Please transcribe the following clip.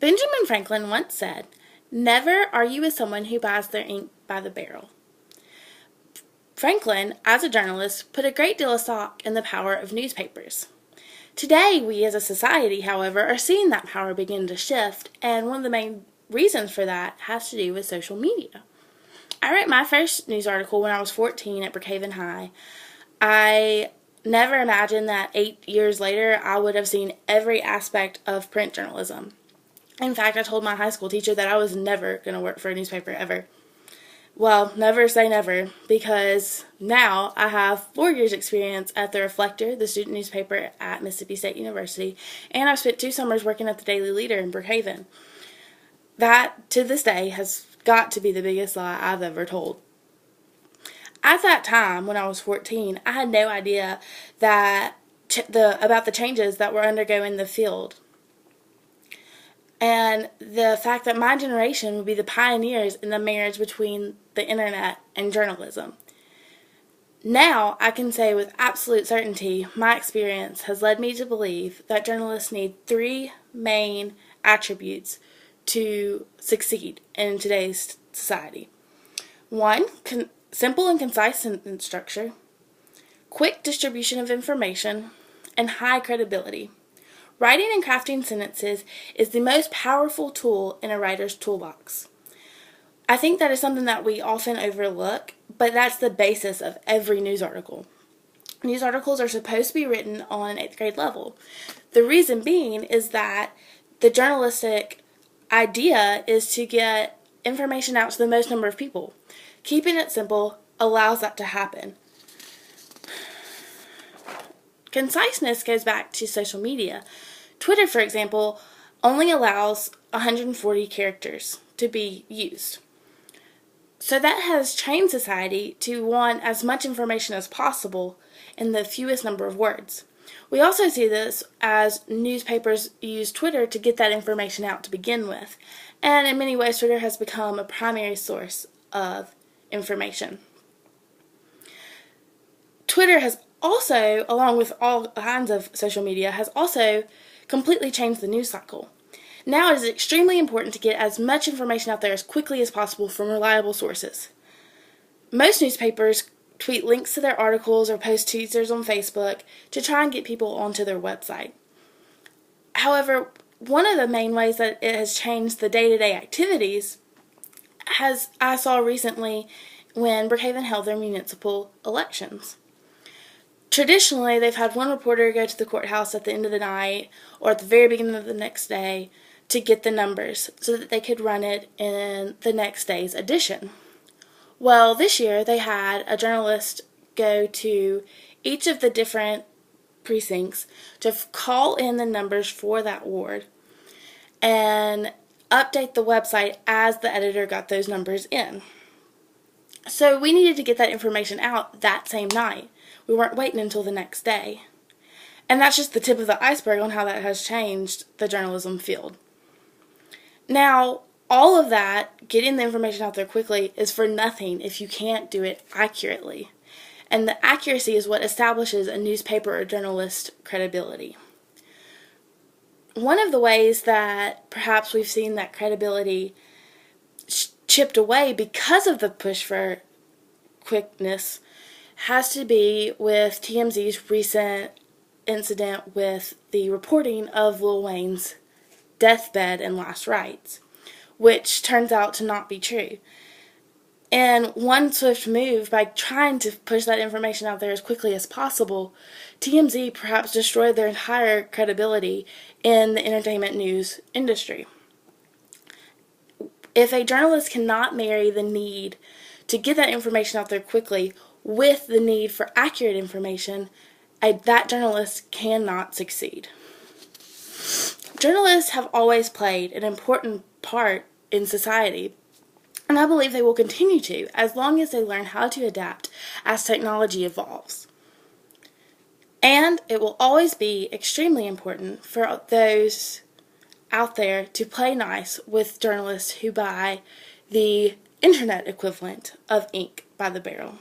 Benjamin Franklin once said, "Never argue with someone who buys their ink by the barrel." Franklin, as a journalist, put a great deal of stock in the power of newspapers. Today, we as a society, however, are seeing that power begin to shift, and one of the main reasons for that has to do with social media. I wrote my first news article when I was 14 at Brookhaven High. I never imagined that 8 years later I would have seen every aspect of print journalism. In fact, I told my high school teacher that I was never going to work for a newspaper ever. Well, never say never, because now I have 4 years experience at the Reflector, the student newspaper at Mississippi State University, and I've spent 2 summers working at the Daily Leader in Brookhaven. That, to this day, has got to be the biggest lie I've ever told. At that time, when I was 14, I had no idea that about the changes that were undergoing the field, and the fact that my generation would be the pioneers in the marriage between the internet and journalism. Now, I can say with absolute certainty, my experience has led me to believe that journalists need 3 main attributes to succeed in today's society. 1, simple and concise sentence structure, quick distribution of information, and high credibility. Writing and crafting sentences is the most powerful tool in a writer's toolbox. I think that is something that we often overlook, but that's the basis of every news article. News articles are supposed to be written on an 8th grade level. The reason being is that the journalistic idea is to get information out to the most number of people. Keeping it simple allows that to happen. Conciseness goes back to social media. Twitter, for example, only allows 140 characters to be used. So that has trained society to want as much information as possible in the fewest number of words. We also see this as newspapers use Twitter to get that information out to begin with. And in many ways, Twitter has become a primary source of information. Twitter has also, along with all kinds of social media, has also completely changed the news cycle. Now it is extremely important to get as much information out there as quickly as possible from reliable sources. Most newspapers tweet links to their articles or post teasers on Facebook to try and get people onto their website. However, one of the main ways that it has changed the day-to-day activities I saw recently when Brookhaven held their municipal elections. Traditionally, they've had one reporter go to the courthouse at the end of the night or at the very beginning of the next day to get the numbers so that they could run it in the next day's edition. Well, this year they had a journalist go to each of the different precincts to call in the numbers for that ward and update the website as the editor got those numbers in. So we needed to get that information out that same night. We weren't waiting until the next day. And that's just the tip of the iceberg on how that has changed the journalism field. Now, all of that, getting the information out there quickly, is for nothing if you can't do it accurately. And the accuracy is what establishes a newspaper or journalist credibility. One of the ways that perhaps we've seen that credibility chipped away because of the push for quickness has to be with TMZ's recent incident with the reporting of Lil Wayne's deathbed and last rites, which turns out to not be true. And one swift move, by trying to push that information out there as quickly as possible, TMZ perhaps destroyed their entire credibility in the entertainment news industry. If a journalist cannot marry the need to get that information out there quickly with the need for accurate information, that journalist cannot succeed. Journalists have always played an important part in society, and I believe they will continue to as long as they learn how to adapt as technology evolves. And it will always be extremely important for those out there to play nice with journalists who buy the internet equivalent of ink by the barrel.